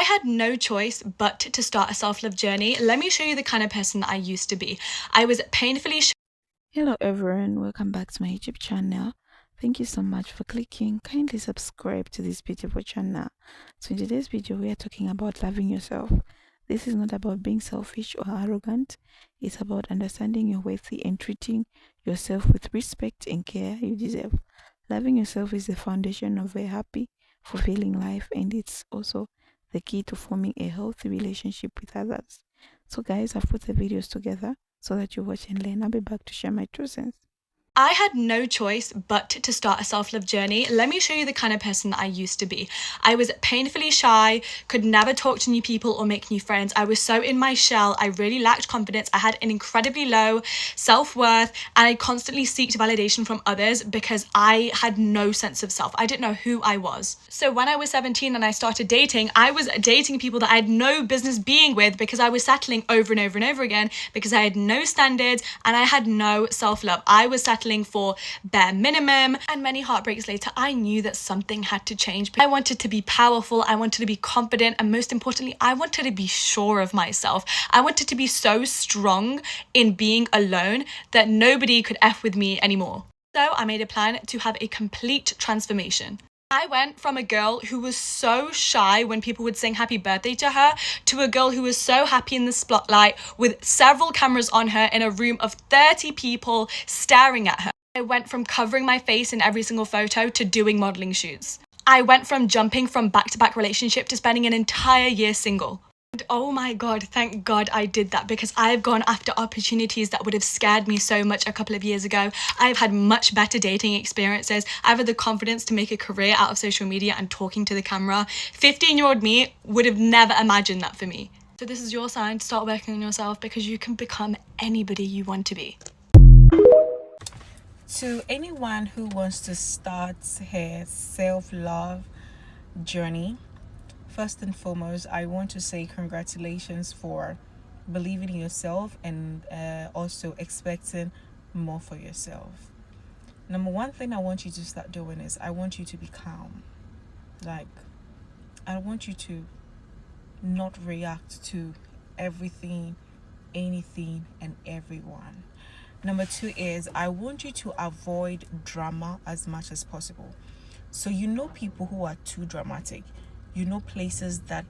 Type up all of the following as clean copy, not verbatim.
had no choice but to start a self-love journey. Let me show you the kind of person that I used to be. I was painfully Hello everyone, welcome back to my YouTube channel. Thank you so much for clicking. Kindly subscribe to this beautiful channel. So in today's video, we are talking about loving yourself. This is not about being selfish or arrogant. It's about understanding your worth and treating yourself with respect and care you deserve. Loving yourself is the foundation of a happy, fulfilling life, and it's also the key to forming a healthy relationship with others. So guys, I've put the videos together so that you watch and learn. I'll be back to share my 2 cents. I had no choice but to start a self-love journey. Let me show you the kind of person that I used to be. I was painfully shy, could never talk to new people or make new friends. I was so in my shell. I really lacked confidence. I had an incredibly low self-worth, and I constantly sought validation from others because I had no sense of self. I didn't know who I was. So when I was 17 and I started dating, I was dating people that I had no business being with because I was settling over and over and over again because I had no standards and I had no self-love. I was settling for bare minimum, and many heartbreaks later, I knew that something had to change. I wanted to be powerful, I wanted to be confident, and most importantly, I wanted to be sure of myself. I wanted to be so strong in being alone that nobody could F with me anymore. So I made a plan to have a complete transformation. I went from a girl who was so shy when people would sing happy birthday to her to a girl who was so happy in the spotlight with several cameras on her in a room of 30 people staring at her. I went from covering my face in every single photo to doing modeling shoots. I went from jumping from back-to-back relationship to spending an entire year single. Oh my God, thank God I did that, because I've gone after opportunities that would have scared me so much a couple of years ago. I've had much better dating experiences. I've had the confidence to make a career out of social media and talking to the camera. 15-year-old me would have never imagined that for me. So this is your sign to start working on yourself, because you can become anybody you want to be. To anyone who wants to start her self-love journey, first and foremost, I want to say congratulations for believing in yourself and also expecting more for yourself. Number one thing I want you to start doing is I want you to be calm. Like, I want you to not react to everything, anything, and everyone. Number two is I want you to avoid drama as much as possible. So you know people who are too dramatic. You know places that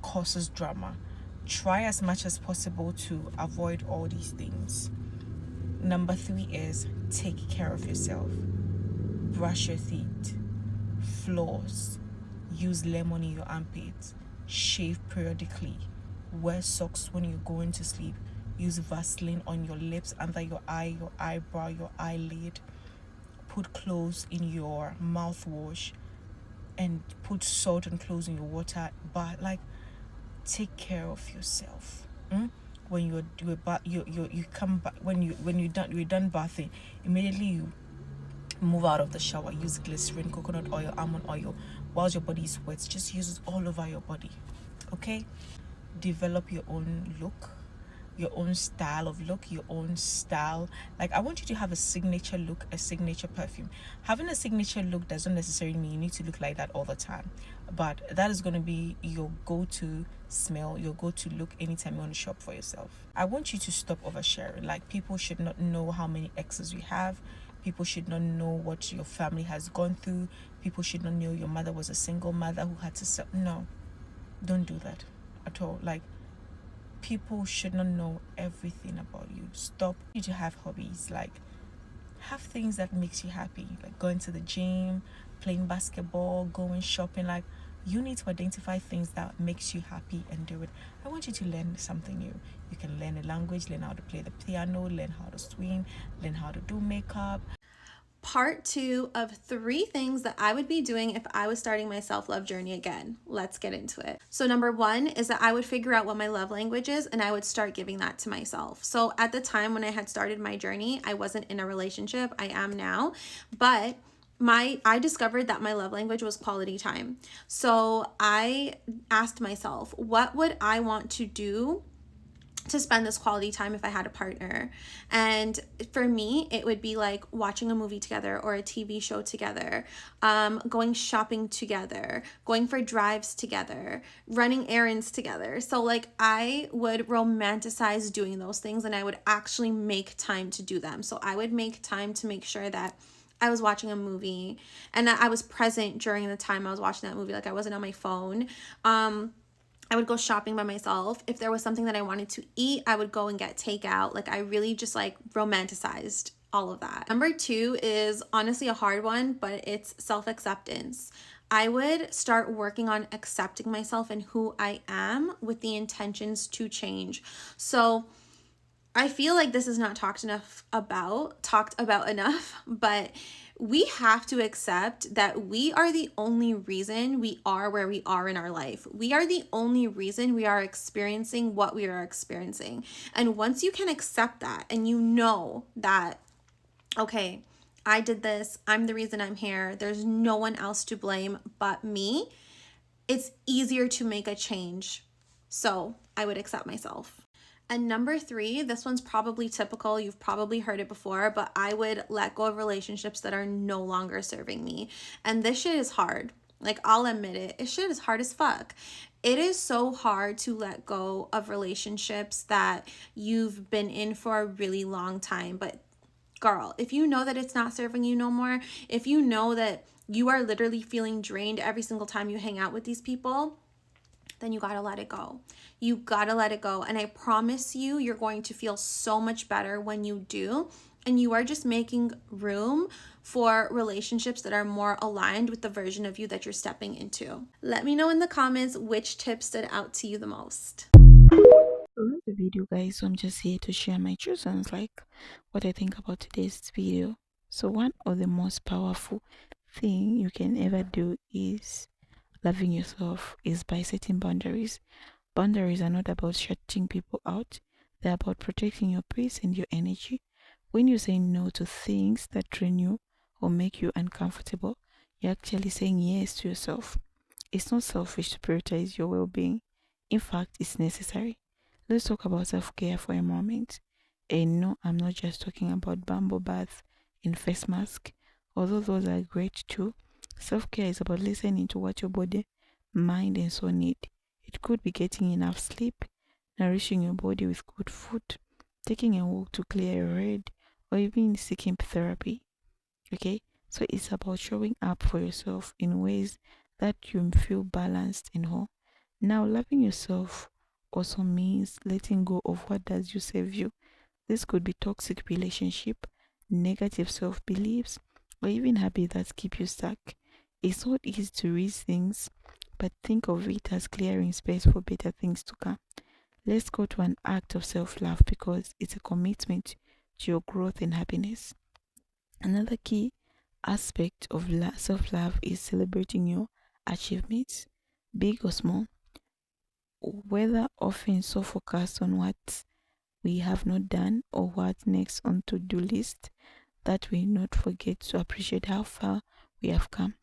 causes drama. Try as much as possible to avoid all these things. Number three is take care of yourself. Brush your teeth, floss, use lemon in your armpits, shave periodically, wear socks when you're going to sleep, use Vaseline on your lips, under your eye, your eyebrow, your eyelid, put cloves in your mouthwash, and put salt and cloves in your water. But like, take care of yourself. When you come back, when you're done bathing, immediately you move out of the shower. Use glycerin, coconut oil, almond oil. Whilst your body is wet, just use it all over your body. Okay? Develop your own look, your own style of look, your own style. Like, I want you to have a signature look, a signature perfume. Having a signature look doesn't necessarily mean you need to look like that all the time, but that is going to be your go-to smell, your go-to look anytime you want to shop for yourself. I want you to stop oversharing. Like, people should not know how many exes you have. People should not know what your family has gone through. People should not know your mother was a single mother who had to sell. No, don't do that at all. Like, people should not know everything about you. Stop. You to have hobbies. Like, have things that makes you happy, like going to the gym, playing basketball, going shopping. Like, you need to identify things that makes you happy and do it. I want you to learn something new. You can learn a language, learn how to play the piano, learn how to swim, learn how to do makeup. Part 2 of 3 things that I would be doing if I was starting my self-love journey again. Let's get into it. So number 1 is that I would figure out what my love language is, and I would start giving that to myself. So at the time when I had started my journey, I wasn't in a relationship. I am now, but I discovered that my love language was quality time. So I asked myself, what would I want to do to spend this quality time if I had a partner. And for me, it would be like watching a movie together or a TV show together, going shopping together, going for drives together, running errands together. So like I would romanticize doing those things, and I would actually make time to do them. So I would make time to make sure that I was watching a movie and that I was present during the time I was watching that movie. Like I wasn't on my phone. I would go shopping by myself. If there was something that I wanted to eat, I would go and get takeout. Like I really just like romanticized all of that. Number 2 is honestly a hard one, but it's self-acceptance. I would start working on accepting myself and who I am with the intentions to change. So I feel like this is not talked about enough, but we have to accept that we are the only reason we are where we are in our life. We are the only reason we are experiencing what we are experiencing. And once you can accept that and you know that, okay, I did this, I'm the reason I'm here, there's no one else to blame but me, it's easier to make a change. So I would accept myself. And number 3, this one's probably typical. You've probably heard it before, but I would let go of relationships that are no longer serving me. And this shit is hard. Like, I'll admit it. This shit is hard as fuck. It is so hard to let go of relationships that you've been in for a really long time. But girl, if you know that it's not serving you no more, if you know that you are literally feeling drained every single time you hang out with these people, then you gotta let it go. You gotta let it go. And I promise you, you're going to feel so much better when you do. And you are just making room for relationships that are more aligned with the version of you that you're stepping into. Let me know in the comments which tip stood out to you the most. Love the video, guys. So I'm just here to share my choosings, like what I think about today's video. So one of the most powerful thing you can ever do is loving yourself is by setting boundaries. Boundaries are not about shutting people out, they're about protecting your peace and your energy. When you say no to things that drain you or make you uncomfortable, you're actually saying yes to yourself. It's not selfish to prioritize your well being, in fact, it's necessary. Let's talk about self care for a moment. And no, I'm not just talking about bamboo bath and face mask, although those are great too. Self care is about listening to what your body, mind, and soul need. It could be getting enough sleep, nourishing your body with good food, taking a walk to clear your head, or even seeking therapy. Okay? So it's about showing up for yourself in ways that you feel balanced and whole. Now, loving yourself also means letting go of what does you serve you. This could be toxic relationship, negative self-beliefs, or even habits that keep you stuck. It's not easy to read things, but think of it as clearing space for better things to come. Let's go to an act of self-love because it's a commitment to your growth and happiness. Another key aspect of self-love is celebrating your achievements, big or small, whether often so focused on what we have not done or what next on to-do list that we not forget to appreciate how far we have come.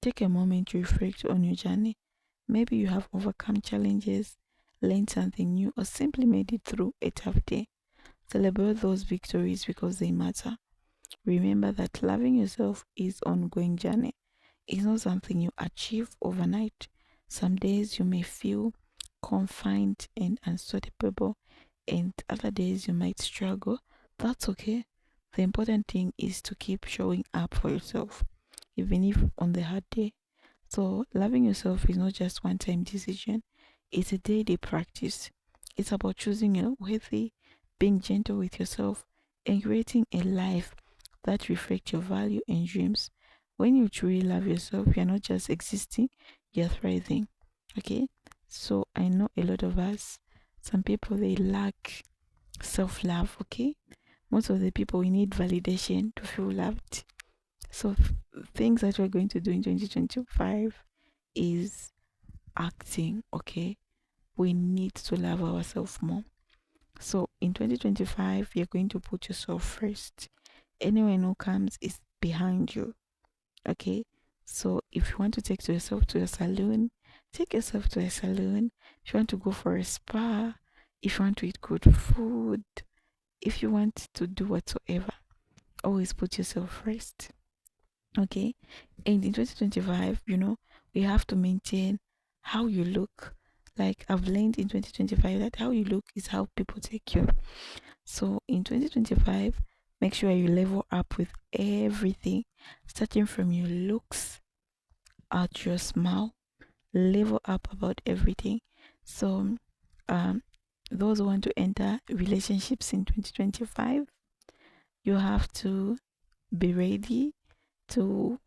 Take a moment to reflect on your journey. Maybe you have overcome challenges, learned something new, or simply made it through a tough day. Celebrate those victories because they matter. Remember that loving yourself is an ongoing journey. It's not something you achieve overnight. Some days you may feel confined and unstoppable, and other days you might struggle. That's okay. The important thing is to keep showing up for yourself, even if on the hard day. So, loving yourself is not just one time decision, it's a daily practice. It's about choosing your worthy, being gentle with yourself, and creating a life that reflects your value and dreams. When you truly love yourself, you're not just existing, you're thriving. Okay? So, I know a lot of us, some people, they lack self love. Okay? Most of the people, we need validation to feel loved. So, things that we're going to do in 2025 is acting. Okay? We need to love ourselves more. So, in 2025, you're going to put yourself first. Anyone who comes is behind you. Okay? So, if you want to take yourself to a salon, take yourself to a salon. If you want to go for a spa, if you want to eat good food, if you want to do whatsoever, always put yourself first. Okay. And in 2025, we have to maintain how you look. Like I've learned in 2025 that how you look is how people take you. So in 2025, make sure you level up with everything, starting from your looks out your smile, level up about everything. So those who want to enter relationships in 2025, you have to be ready to,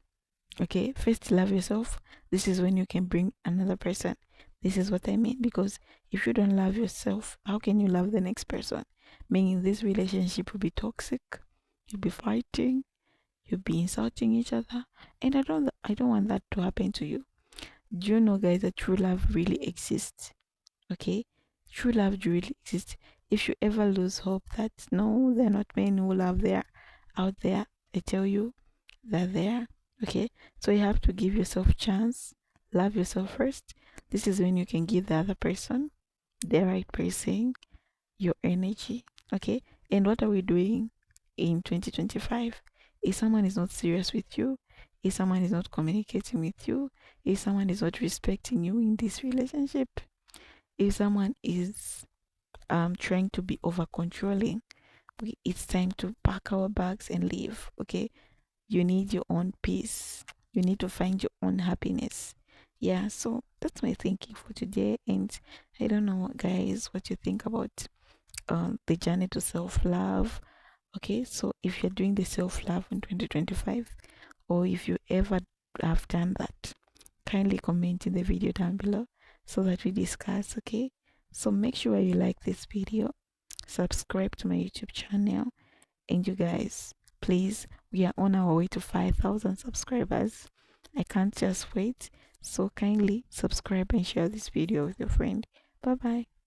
okay, first love yourself. This is when you can bring another person. This is what I mean, because if you don't love yourself, how can you love the next person? Meaning this relationship will be toxic, you'll be fighting, you'll be insulting each other, and I don't want that to happen to you. Do you know, guys, that true love really exists? Okay, true love really exists. If you ever lose hope that no, they're not men who love there out there, I tell you, they're there. Okay, so you have to give yourself chance, love yourself first. This is when you can give the other person, the right person, your energy. Okay, and what are we doing in 2025? If someone is not serious with you, if someone is not communicating with you, if someone is not respecting you in this relationship, if someone is trying to be over controlling, it's time to pack our bags and leave. Okay, you need your own peace, you need to find your own happiness. Yeah, so that's my thinking for today. And I don't know, guys, what you think about the journey to self-love. Okay, so if you're doing the self-love in 2025, or if you ever have done that, kindly comment in the video down below so that we discuss. Okay, so make sure you like this video, subscribe to my YouTube channel, and you guys, please, we are on our way to 5,000 subscribers. I can't just wait, so kindly subscribe and share this video with your friend. Bye bye.